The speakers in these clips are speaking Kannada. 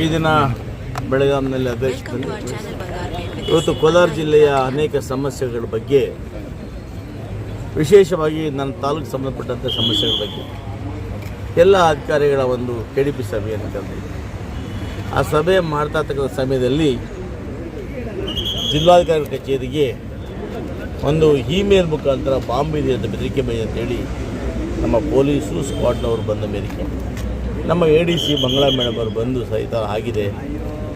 ಈ ದಿನ ಬೆಳಗಾಂನಲ್ಲಿ ಅಧ್ಯಕ್ಷದಲ್ಲಿ ಇವತ್ತು ಕೋಲಾರ ಜಿಲ್ಲೆಯ ಅನೇಕ ಸಮಸ್ಯೆಗಳ ಬಗ್ಗೆ, ವಿಶೇಷವಾಗಿ ನನ್ನ ತಾಲೂಕು ಸಂಬಂಧಪಟ್ಟಂಥ ಸಮಸ್ಯೆಗಳ ಬಗ್ಗೆ ಎಲ್ಲ ಅಧಿಕಾರಿಗಳ ಒಂದು KDP ಸಭೆಯನ್ನು ಕರೆದಿದ್ದೆ. ಆ ಸಭೆ ಮಾಡ್ತಾ ಇರ್ತಕ್ಕಂಥ ಸಮಯದಲ್ಲಿ ಜಿಲ್ಲಾಧಿಕಾರಿ ಕಚೇರಿಗೆ ಒಂದು ಇಮೇಲ್ ಮುಖಾಂತರ ಬಾಂಬ್ ಇದೆ ಅಂತ ಬೆದರಿಕೆ ಬೈ ಅಂತೇಳಿ ನಮ್ಮ ಪೊಲೀಸು ಸ್ಕ್ವಾಡ್ನವರು ಬಂದ ಮೇರೆಗೆ ನಮ್ಮ ADC ಮಂಗಳಾ ಮೇಡಮ್ ಅವರು ಬಂದು ಸಹಿತ ಆಗಿದೆ,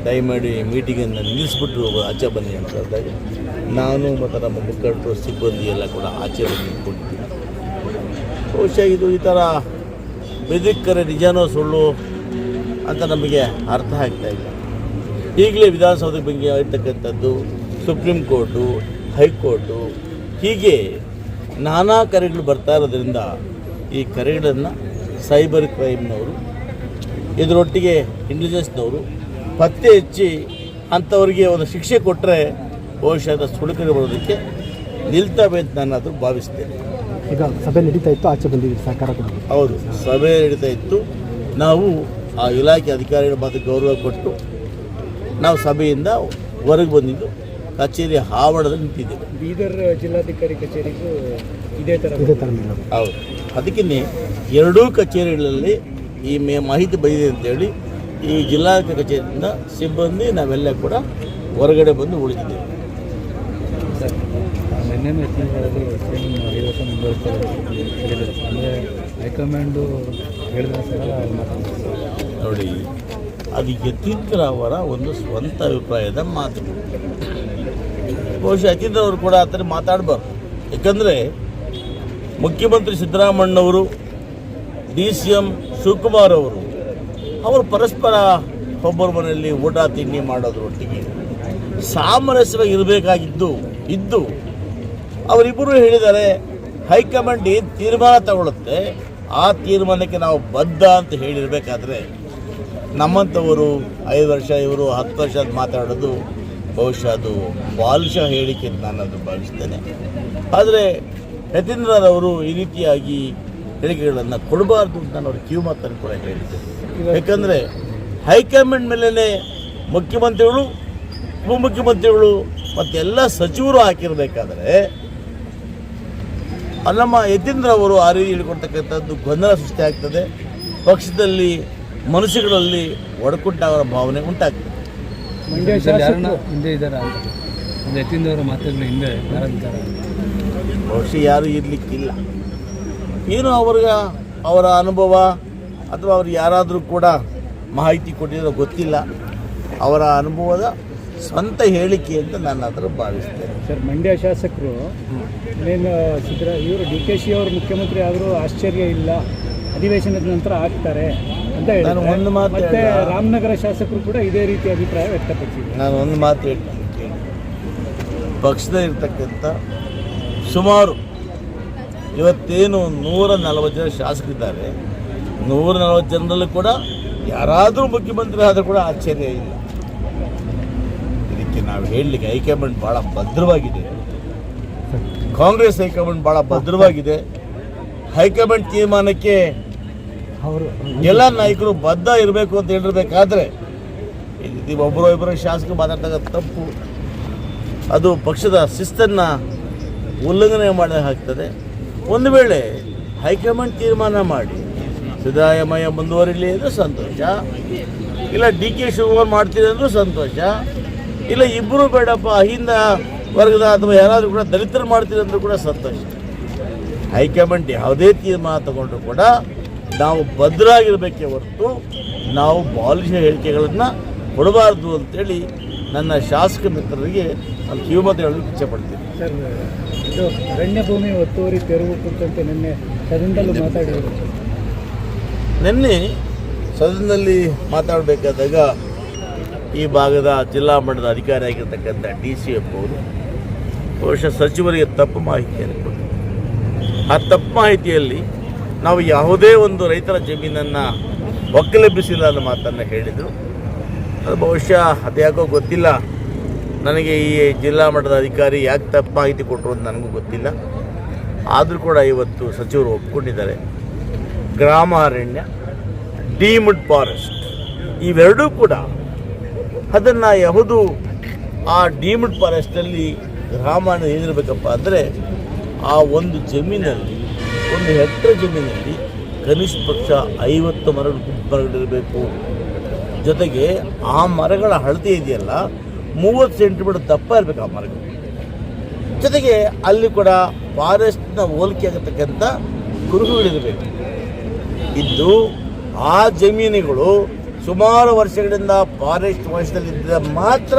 ದಯಮಾಡಿ ಮೀಟಿಂಗನ್ನು ನಿಲ್ಲಿಸ್ಬಿಟ್ಟು ಆಚೆ ಬನ್ನಿ ಅಂತ ಹೇಳಿದಾಗ ನಾನು ಮತ್ತು ನಮ್ಮ ಮುಖಂಡರು ಸಿಬ್ಬಂದಿ ಎಲ್ಲ ಕೂಡ ಆಚೆ ಬಂದು ನಿಂತ್ಕೊಂಡಿದ್ದೀವಿ. ಬಹುಶಃ ಇದು ಈ ಥರ ಬೆದರಿಕರೆ ನಿಜನೋ ಸುಳ್ಳು ಅಂತ ನಮಗೆ ಅರ್ಥ ಆಗ್ತಾ ಇಲ್ಲ. ಈಗಲೇ ವಿಧಾನಸೌಧಕ್ಕೆ ಬಗ್ಗೆ ಇರ್ತಕ್ಕಂಥದ್ದು, ಸುಪ್ರೀಂ ಕೋರ್ಟು, ಹೈಕೋರ್ಟು, ಹೀಗೆ ನಾನಾ ಕರೆಗಳು ಬರ್ತಾ ಇರೋದ್ರಿಂದ ಈ ಕರೆಗಳನ್ನು ಸೈಬರ್ ಕ್ರೈಮ್ನವರು ಇದರೊಟ್ಟಿಗೆ ಇಂಟೆಲಿಜೆನ್ಸ್ನವರು ಪತ್ತೆ ಹಚ್ಚಿ ಅಂಥವ್ರಿಗೆ ಒಂದು ಶಿಕ್ಷೆ ಕೊಟ್ಟರೆ ಬಹುಶಃ ಸುಡುಕರೆ ಬರೋದಕ್ಕೆ ನಿಲ್ತವೆ ಅಂತ ನಾನು ಅದು ಭಾವಿಸ್ತೇನೆ. ಈಗ ಸಭೆ ನಡೀತಾ ಇತ್ತು, ಆಚೆ ಬಂದಿದ್ದೀವಿ ಸರ್ಕಾರ. ಹೌದು, ಸಭೆ ನಡೀತಾ ಇತ್ತು. ನಾವು ಆ ಇಲಾಖೆ ಅಧಿಕಾರಿಗಳ ಮಾತು ಗೌರವ ಕೊಟ್ಟು ನಾವು ಸಭೆಯಿಂದ ಹೊರಗೆ ಬಂದಿದ್ದು ಕಚೇರಿ ಆವರಣದಲ್ಲಿ ನಿಂತಿದ್ದೇವೆ. ಬೀದರ್ ಜಿಲ್ಲಾಧಿಕಾರಿ ಕಚೇರಿಗೂ ಇದೇ ಥರ ಹೌದು, ಅದಕ್ಕೇ ಎರಡೂ ಕಚೇರಿಗಳಲ್ಲಿ ಈ ಮಾಹಿತಿ ಬಂದಿದೆ ಅಂತೇಳಿ ಈ ಜಿಲ್ಲಾಧಿಕಾರಿ ಕಚೇರಿಯಿಂದ ಸಿಬ್ಬಂದಿ ನಾವೆಲ್ಲ ಕೂಡ ಹೊರಗಡೆ ಬಂದು ಉಳಿದಿದ್ದೇವೆ. ಹೈಕಮಾಂಡು ನೋಡಿ, ಅದು ಯತೀಂದ್ರ ಅವರ ಒಂದು ಸ್ವಂತ ಅಭಿಪ್ರಾಯದ ಮಾತು. ಬಹುಶಃ ಯತೀಂದ್ರ ಅವರು ಕೂಡ ಆ ಥರ ಮಾತಾಡಬಾರ್ದು. ಯಾಕಂದರೆ ಮುಖ್ಯಮಂತ್ರಿ ಸಿದ್ದರಾಮಣ್ಣವರು, DCM ಶಿವಕುಮಾರ್ ಅವರು ಪರಸ್ಪರ ಒಬ್ಬರ ಮನೆಯಲ್ಲಿ ಊಟ ತಿಂಡಿ ಮಾಡೋದ್ರೊಟ್ಟಿಗೆ ಸಾಮರಸ್ಯವಾಗಿ ಇದ್ದು ಅವರಿಬ್ಬರು ಹೇಳಿದ್ದಾರೆ, ಹೈಕಮಾಂಡ್ ಏನು ತೀರ್ಮಾನ ತಗೊಳುತ್ತೆ ಆ ತೀರ್ಮಾನಕ್ಕೆ ನಾವು ಬದ್ಧ ಅಂತ ಹೇಳಿರಬೇಕಾದ್ರೆ ನಮ್ಮಂಥವರು 5 ವರ್ಷ ಇವರು 10 ವರ್ಷ ಮಾತಾಡೋದು ಬಹುಶಃ ಅದು ಬಾಲಿಶ ಹೇಳಿಕೆ ಅಂತ ನಾನು ಅದು ಭಾವಿಸ್ತೇನೆ. ಆದರೆ ಯತೀಂದ್ರರವರು ಈ ರೀತಿಯಾಗಿ ಹೇಳಿಕೆಗಳನ್ನು ಕೊಡಬಾರ್ದು ಅಂತ ನಾನು ಅವ್ರ ಕಿವಿ ಮಾತನ್ನು ಕೂಡ ಹೇಳಿದ್ದೇನೆ. ಯಾಕಂದರೆ ಹೈಕಮಾಂಡ್ ಮೇಲೇ ಮುಖ್ಯಮಂತ್ರಿಗಳು, ಉಪಮುಖ್ಯಮಂತ್ರಿಗಳು ಮತ್ತು ಎಲ್ಲ ಸಚಿವರು ಹಾಕಿರಬೇಕಾದ್ರೆ ನಮ್ಮ ಯತೀಂದ್ರ ಅವರು ಆ ರೀತಿ ಹೇಳಿಕೊಡ್ತಕ್ಕಂಥದ್ದು ಗೊಂದಲ ಸೃಷ್ಟಿ ಆಗ್ತದೆ. ಪಕ್ಷದಲ್ಲಿ ಮನಸ್ಸುಗಳಲ್ಲಿ ಒಡಕುಂಟಾಗೋ ಭಾವನೆ ಉಂಟಾಗ್ತದೆ. ಬಹುಶಃ ಯಾರು ಇರಲಿಕ್ಕಿಲ್ಲ. ಏನು ಅವರ ಅನುಭವ ಅಥವಾ ಅವ್ರು ಯಾರಾದರೂ ಕೂಡ ಮಾಹಿತಿ ಕೊಟ್ಟಿರೋ ಗೊತ್ತಿಲ್ಲ. ಅವರ ಅನುಭವದ ಸ್ವಂತ ಹೇಳಿಕೆ ಅಂತ ನಾನು ಅದರ ಭಾವಿಸ್ತೇನೆ. ಸರ್, ಮಂಡ್ಯ ಶಾಸಕರು ಇವರು DKC ಅವರು ಮುಖ್ಯಮಂತ್ರಿ ಆದರೂ ಆಶ್ಚರ್ಯ ಇಲ್ಲ, ಅಧಿವೇಶನದ ನಂತರ ಆಗ್ತಾರೆ ಅಂತ ನಾನು ಒಂದು ಮಾತು ಮತ್ತೆ ರಾಮನಗರ ಶಾಸಕರು ಕೂಡ ಇದೇ ರೀತಿ ಅಭಿಪ್ರಾಯ ವ್ಯಕ್ತಪಡಿಸಿದ್ದಾರೆ. ನಾನು ಒಂದು ಮಾತು ಹೇಳ್ತೀನಿ, ಪಕ್ಷದಲ್ಲಿರ್ತಕ್ಕಂಥ ಸುಮಾರು ಇವತ್ತೇನು 140 ಜನ ಶಾಸಕರಿದ್ದಾರೆ. 140 ಜನರಲ್ಲೂ ಕೂಡ ಯಾರಾದರೂ ಮುಖ್ಯಮಂತ್ರಿ ಆದರೂ ಕೂಡ ಆಶ್ಚರ್ಯ ಇಲ್ಲ. ಇದಕ್ಕೆ ನಾವು ಹೇಳಲಿಕ್ಕೆ ಹೈಕಮಾಂಡ್ ಭಾಳ ಭದ್ರವಾಗಿದೆ. ಕಾಂಗ್ರೆಸ್ ಹೈಕಮಾಂಡ್ ಭಾಳ ಭದ್ರವಾಗಿದೆ. ಹೈಕಮಾಂಡ್ ತೀರ್ಮಾನಕ್ಕೆ ಎಲ್ಲ ನಾಯಕರು ಬದ್ಧ ಇರಬೇಕು ಅಂತ ಹೇಳಿರ್ಬೇಕಾದ್ರೆ ಈ ರೀತಿ ಒಬ್ಬರು ಶಾಸಕರು ಮಾತಾಡ್ತಕ್ಕ ತಪ್ಪು, ಅದು ಪಕ್ಷದ ಶಿಸ್ತನ್ನು ಉಲ್ಲಂಘನೆ ಮಾಡಲಾಗ್ತದೆ. ಒಂದು ವೇಳೆ ಹೈಕಮಾಂಡ್ ತೀರ್ಮಾನ ಮಾಡಿ ಸಿದ್ದರಾಮಯ್ಯ ಮುಂದುವರಿಲಿ ಅಂದರೂ ಸಂತೋಷ, ಇಲ್ಲ DK ಶಿವಕುಮಾರ್ ಮಾಡ್ತೀರಿ ಅಂದರೂ ಸಂತೋಷ, ಇಲ್ಲ ಇಬ್ಬರು ಬೇಡಪ್ಪ ಅಹಿಂದ ವರ್ಗದ ಅಥವಾ ಯಾರಾದರೂ ಕೂಡ ದಲಿತರು ಮಾಡ್ತೀರಿ ಅಂದರೂ ಕೂಡ ಸಂತೋಷ. ಹೈಕಮಾಂಡ್ ಯಾವುದೇ ತೀರ್ಮಾನ ತಗೊಂಡ್ರು ಕೂಡ ನಾವು ಭದ್ರಾಗಿರಬೇಕೇ ಹೊರತು ನಾವು ಬಾಲಿಶ ಹೇಳಿಕೆಗಳನ್ನು ಕೊಡಬಾರ್ದು ಅಂತೇಳಿ ನನ್ನ ಶಾಸಕ ಮಿತ್ರರಿಗೆ ನಾನು ಕಿವಿಮಾತು ಹೇಳಲಿಕ್ಕೆ ಇಚ್ಛೆಪಡ್ತೀನಿ. ಸರ್, ಇದು ಅರಣ್ಯ ಭೂಮಿ ಒತ್ತುವರಿ ತೆರವು ಕುರಿತಂತೆ ನಿನ್ನೆ ಸದನದಲ್ಲಿ ಮಾತಾಡಿದರು. ನಿನ್ನೆ ಸದನದಲ್ಲಿ ಮಾತಾಡಬೇಕಾದಾಗ ಈ ಭಾಗದ ಜಿಲ್ಲಾ ಮಟ್ಟದ ಅಧಿಕಾರಿ ಆಗಿರ್ತಕ್ಕಂಥ DCF ಅವರು ಬಹುಶಃ ಸಚಿವರಿಗೆ ತಪ್ಪು ಮಾಹಿತಿಯನ್ನು ಕೊಟ್ಟರು. ಆ ತಪ್ಪು ಮಾಹಿತಿಯಲ್ಲಿ ನಾವು ಯಾವುದೇ ಒಂದು ರೈತರ ಜಮೀನನ್ನು ಒಕ್ಕಲೆಬ್ಬಿಸಿಲ್ಲ ಅನ್ನೋ ಮಾತನ್ನು ಹೇಳಿದರು. ಅದು ಬಹುಶಃ ಅದ್ಯಾಕೋ ಗೊತ್ತಿಲ್ಲ ನನಗೆ, ಈ ಜಿಲ್ಲಾ ಮಟ್ಟದ ಅಧಿಕಾರಿ ಯಾಕೆ ತಪ್ಪು ಮಾಹಿತಿ ಕೊಟ್ಟರು ಅಂತ ನನಗೂ ಗೊತ್ತಿಲ್ಲ. ಆದರೂ ಕೂಡ ಇವತ್ತು ಸಚಿವರು ಒಪ್ಕೊಂಡಿದ್ದಾರೆ. ಗ್ರಾಮ ಅರಣ್ಯ, ಡೀಮ್ಡ್ ಫಾರೆಸ್ಟ್ ಇವೆರಡೂ ಕೂಡ ಅದನ್ನು ಯಾವುದು ಆ ಡೀಮ್ಡ್ ಫಾರೆಸ್ಟಲ್ಲಿ ಗ್ರಾಮ ಏನಿರಬೇಕಪ್ಪ ಅಂದರೆ ಆ ಒಂದು ಜಮೀನಲ್ಲಿ, ಒಂದು ಹೆಕ್ಟರ್ ಜಮೀನಲ್ಲಿ ಕನಿಷ್ಠ ಪಕ್ಷ 50 ಮರಗಳಿರಬೇಕು. ಜೊತೆಗೆ ಆ ಮರಗಳ ಅಳತೆ ಇದೆಯಲ್ಲ 30 ಸೆಂಟಿಮೀಟರ್ ದಪ್ಪ ಇರಬೇಕು ಆ ಮರಗಳು. ಜೊತೆಗೆ ಅಲ್ಲಿ ಕೂಡ ಫಾರೆಸ್ಟ್ನ ಹೋಲಿಕೆ ಆಗತಕ್ಕಂಥ ಕುರುಹುಗಳಿರಬೇಕು. ಇದ್ದು ಆ ಜಮೀನುಗಳು ಸುಮಾರು ವರ್ಷಗಳಿಂದ ಫಾರೆಸ್ಟ್ ವಶದಲ್ಲಿದ್ದರೆ ಮಾತ್ರ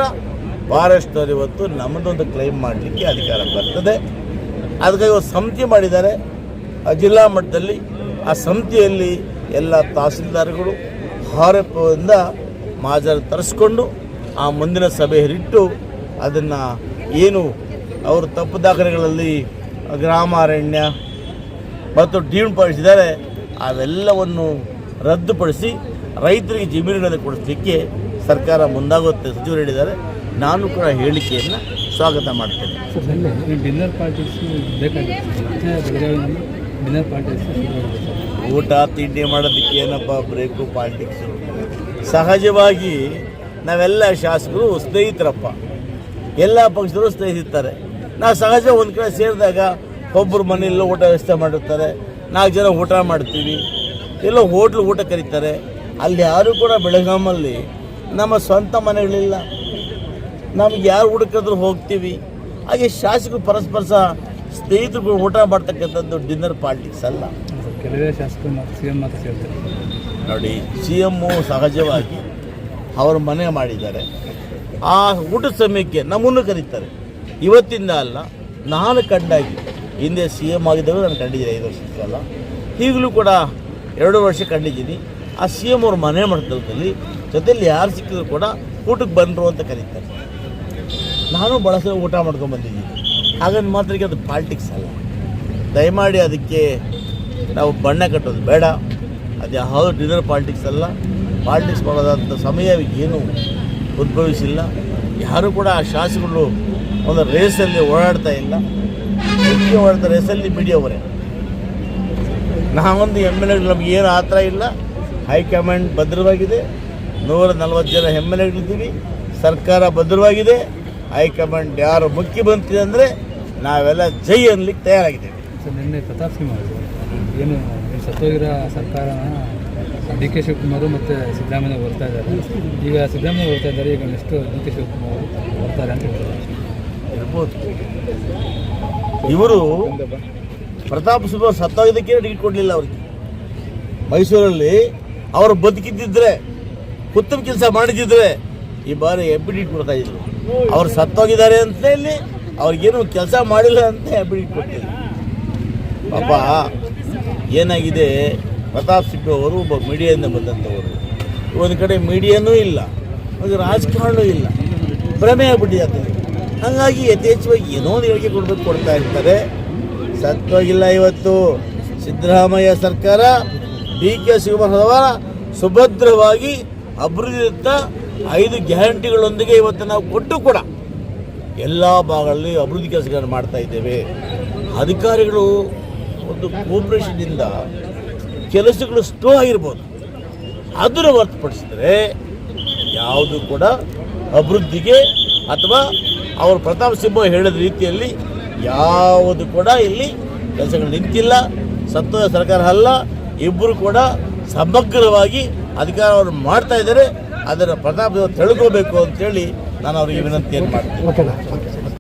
ಫಾರೆಸ್ಟ್ನವರು ಇವತ್ತು ನಮ್ಮದೊಂದು ಕ್ಲೈಮ್ ಮಾಡಲಿಕ್ಕೆ ಅಧಿಕಾರ ಬರ್ತದೆ. ಅದಕ್ಕಾಗಿ ಒಂದು ಸಮಿತಿ ಮಾಡಿದ್ದಾರೆ ಆ ಜಿಲ್ಲಾ ಮಟ್ಟದಲ್ಲಿ. ಆ ಸಮಿತಿಯಲ್ಲಿ ಎಲ್ಲ ತಹಸೀಲ್ದಾರ್ಗಳು ಆರೋಪದಿಂದ ಮಾಜಾರು ತರಿಸ್ಕೊಂಡು ಆ ಮುಂದಿನ ಸಭೆಯಲ್ಲಿಟ್ಟು ಅದನ್ನು ಏನು ಅವರು ತಪ್ಪು ದಾಖಲೆಗಳಲ್ಲಿ ಗ್ರಾಮ ಅರಣ್ಯ ಮತ್ತು ಡೀಮ್ಡ್ ಫಾರೆಸ್ಟ್ ಇದ್ದಾರೆ ಅವೆಲ್ಲವನ್ನು ರದ್ದುಪಡಿಸಿ ರೈತರಿಗೆ ಜಮೀನುಗಳನ್ನು ಕೊಡಿಸಲಿಕ್ಕೆ ಸರ್ಕಾರ ಮುಂದಾಗುತ್ತೆ ಸಚಿವರು ಹೇಳಿದ್ದಾರೆ. ನಾನು ಕೂಡ ಹೇಳಿಕೆಯನ್ನು ಸ್ವಾಗತ ಮಾಡ್ತೇನೆ. ಡಿನ್ನರ್ ಪಾರ್ಟೀಸ್ ಬೆಳಗಾವಿನಲ್ಲಿ ಡಿನ್ನರ್ ಪಾರ್ಟೀಸ್ ಊಟ ತಿಂಡಿ ಮಾಡೋದಕ್ಕೆ ಏನಪ್ಪ ಬ್ರೇಕು ಪಾಲಿಟಿಕ್ಸು. ಸಹಜವಾಗಿ ನಾವೆಲ್ಲ ಶಾಸಕರು ಸ್ನೇಹಿತರಪ್ಪ, ಎಲ್ಲ ಪಕ್ಷದವರು ಸ್ನೇಹಿತರೆ. ನಾವು ಸಹಜ ಒಂದು ಕಡೆ ಸೇರಿದಾಗ ಒಬ್ಬರು ಮನೆಯಲ್ಲೂ ಊಟ ವ್ಯವಸ್ಥೆ ಮಾಡಿರ್ತಾರೆ, 4 ಜನ ಊಟ ಮಾಡ್ತೀವಿ, ಎಲ್ಲೋ ಹೋಟ್ಲು ಊಟ ಕರೀತಾರೆ. ಅಲ್ಲಿ ಯಾರು ಕೂಡ ಬೆಳಗಾಮಲ್ಲಿ ನಮ್ಮ ಸ್ವಂತ ಮನೆಗಳಿಲ್ಲ, ನಮ್ಗೆ ಯಾರು ಊಟಕ್ಕಾದ್ರೂ ಹೋಗ್ತೀವಿ. ಹಾಗೆ ಶಾಸಕರು ಪರಸ್ಪರ ಸ್ನೇಹಿತರುಗಳು ಊಟ ಮಾಡ್ತಕ್ಕಂಥದ್ದು ಡಿನ್ನರ್ ಪಾಲಿಟಿಕ್ಸ್ ಅಲ್ಲ. ಕೆಲವೇ ಶಾಸಕರು CM ಮಾತ್ರ ಸೇರ್ತಾರೆ ನೋಡಿ. CM ಸಹಜವಾಗಿ ಅವರು ಮನೆ ಮಾಡಿದ್ದಾರೆ, ಆ ಊಟದ ಸಮಯಕ್ಕೆ ನಮ್ಮನ್ನು ಕರೀತಾರೆ. ಇವತ್ತಿಂದ ಅಲ್ಲ, ನಾನು ಕಂಡಾಗಿ ಹಿಂದೆ CM ಆಗಿದ್ದರೂ ನಾನು ಕಂಡಿದ್ದೀನಿ 5 ವರ್ಷದ ಕಾಲ, ಈಗಲೂ ಕೂಡ 2 ವರ್ಷ ಕಂಡಿದ್ದೀನಿ. ಆ CM ಅವ್ರ ಮನೆ ಮಾಡ್ತದಲ್ಲಿ ಜೊತೆಯಲ್ಲಿ ಯಾರು ಸಿಕ್ಕಿದ್ರು ಕೂಡ ಊಟಕ್ಕೆ ಬಂದರು ಅಂತ ಕರೀತಾರೆ. ನಾನು ಭಾಳ ಸಲ ಊಟ ಮಾಡ್ಕೊಂಡ್ಬಂದಿದ್ದೀನಿ. ಹಾಗಂದು ಮಾತ್ರಕ್ಕೆ ಅದು ಪಾಲಿಟಿಕ್ಸ್ ಅಲ್ಲ. ದಯಮಾಡಿ ಅದಕ್ಕೆ ನಾವು ಬಣ್ಣ ಕಟ್ಟೋದು ಬೇಡ. ಅದು ಯಾವುದು ಡಿನ್ನರ್ ಪಾಲಿಟಿಕ್ಸ್ ಅಲ್ಲ. ಪಾಲಿಟಿಕ್ಸ್ ಮಾಡೋದಂಥ ಸಮಯ ಏನು ಉದ್ಭವಿಸಿಲ್ಲ. ಯಾರೂ ಕೂಡ ಆ ಶಾಸಕರು ಒಂದು ರೇಸಲ್ಲಿ ಓಡಾಡ್ತಾ ಇಲ್ಲ. ಓಡಾಡ್ತಾ ರೇಸಲ್ಲಿ ಮೀಡಿಯಾವರೇ. ನಾವೊಂದು MLA ನಮಗೇನು ಆ ಥರ ಇಲ್ಲ. ಹೈಕಮಾಂಡ್ ಭದ್ರವಾಗಿದೆ, 140 ಜನ MLAಗಳಿದ್ದೀವಿ, ಸರ್ಕಾರ ಭದ್ರವಾಗಿದೆ. ಹೈಕಮಾಂಡ್ ಯಾರು ಮುಖ್ಯಮಂತ್ರಿ ಅಂದರೆ ನಾವೆಲ್ಲ ಜೈ ಅನ್ಲಿಕ್ಕೆ ತಯಾರಾಗಿದ್ದೇವೆ. ನಿನ್ನೆ ಪ್ರತಾಪ್ ಸಿಂಹ ಅವರು ಏನು ಸತ್ತೋಗಿರೋ ಸರ್ಕಾರನ DK ಶಿವಕುಮಾರ್ ಮತ್ತು ಸಿದ್ದರಾಮಯ್ಯ ಬರ್ತಾ ಇದ್ದಾರೆ. ಈಗ ಸಿದ್ದರಾಮಯ್ಯ ಬರ್ತಾ ಇದ್ದಾರೆ, ಈಗ ನೆಕ್ಸ್ಟ್ DK ಶಿವಕುಮಾರ್ ಬರ್ತಾರೆ ಅಂತ ಹೇಳ್ತಾರೆ. ಇರ್ಬೋದು. ಇವರು ಪ್ರತಾಪ್ ಸಿಂಹ ಸತ್ತೋಗಿದ್ದಕ್ಕೆ ಟಿಕೆಟ್ ಕೊಡಲಿಲ್ಲ ಅವ್ರಿಗೆ. ಮೈಸೂರಲ್ಲಿ ಅವರು ಬದುಕಿದ್ದಿದ್ರೆ, ಉತ್ತಮ ಕೆಲಸ ಮಾಡಿದ್ದಿದ್ರೆ ಈ ಬಾರಿ MP ಕೊಡ್ತಾ ಇದ್ರು. ಅವ್ರು ಸತ್ತೋಗಿದ್ದಾರೆ ಅಂತ ಹೇಳಿ ಅವ್ರಿಗೇನು ಕೆಲಸ ಮಾಡಿಲ್ಲ ಅಂತ MP ಕೊಟ್ಟಿದ್ರು. ಪಾಪ ಏನಾಗಿದೆ, ಪ್ರತಾಪ್ ಸಿಂಹ ಅವರು ಒಬ್ಬ ಮೀಡಿಯಾದಿಂದ ಬಂದಂಥವರು. ಒಂದು ಕಡೆ ಮೀಡಿಯಾನೂ ಇಲ್ಲ, ಒಂದು ರಾಜಕಾರಣವೂ ಇಲ್ಲ, ಭ್ರಮೆ ಆಗ್ಬಿಟ್ಟಿದೆ. ಹಾಗಾಗಿ ಯಥೇಚ್ಛವಾಗಿ ಏನೋ ಒಂದು ಹೇಳಿಕೆ ಕೊಡ್ತಾ ಇರ್ತಾರೆ. ಸತ್ತೋಗಿಲ್ಲ. ಇವತ್ತು ಸಿದ್ದರಾಮಯ್ಯ ಸರ್ಕಾರ DK ಶಿವಕುಮಾರ್ ಅವರ ಸುಭದ್ರವಾಗಿ ಅಭಿವೃದ್ಧಿಯತ್ತ 5 ಗ್ಯಾರಂಟಿಗಳೊಂದಿಗೆ ಇವತ್ತು ನಾವು ಕೊಟ್ಟು ಕೂಡ ಎಲ್ಲ ಭಾಗಗಳಲ್ಲಿ ಅಭಿವೃದ್ಧಿ ಕೆಲಸಗಳನ್ನು ಮಾಡ್ತಾ ಇದ್ದೇವೆ. ಅಧಿಕಾರಿಗಳು ಒಂದು ಕೋಆಪರೇಷನ್ನಿಂದ ಕೆಲಸಗಳು ಸ್ಲೋ ಆಗಿರ್ಬೋದು, ಅದನ್ನು ಹೊರತುಪಡಿಸಿದರೆ ಯಾವುದು ಕೂಡ ಅಭಿವೃದ್ಧಿಗೆ ಅಥವಾ ಅವರು ಪ್ರತಾಪ್ ಸಿಂಹ ಹೇಳಿದ ರೀತಿಯಲ್ಲಿ ಯಾವುದು ಕೂಡ ಇಲ್ಲಿ ಕೆಲಸಗಳು ನಿಂತಿಲ್ಲ. ಸತ್ತೋದ ಸರ್ಕಾರ ಅಲ್ಲ, ಇಬ್ಬರು ಕೂಡ ಸಮಗ್ರವಾಗಿ ಅಧಿಕಾರವನ್ನು ಮಾಡ್ತಾ ಇದ್ದಾರೆ. ಅದನ್ನು ಪ್ರತಾಪ್ ತಿಳ್ಕೋಬೇಕು ಅಂತೇಳಿ ನಾನು ಅವರಿಗೆ ವಿನಂತಿಯನ್ನು ಮಾಡ್ತೀನಿ.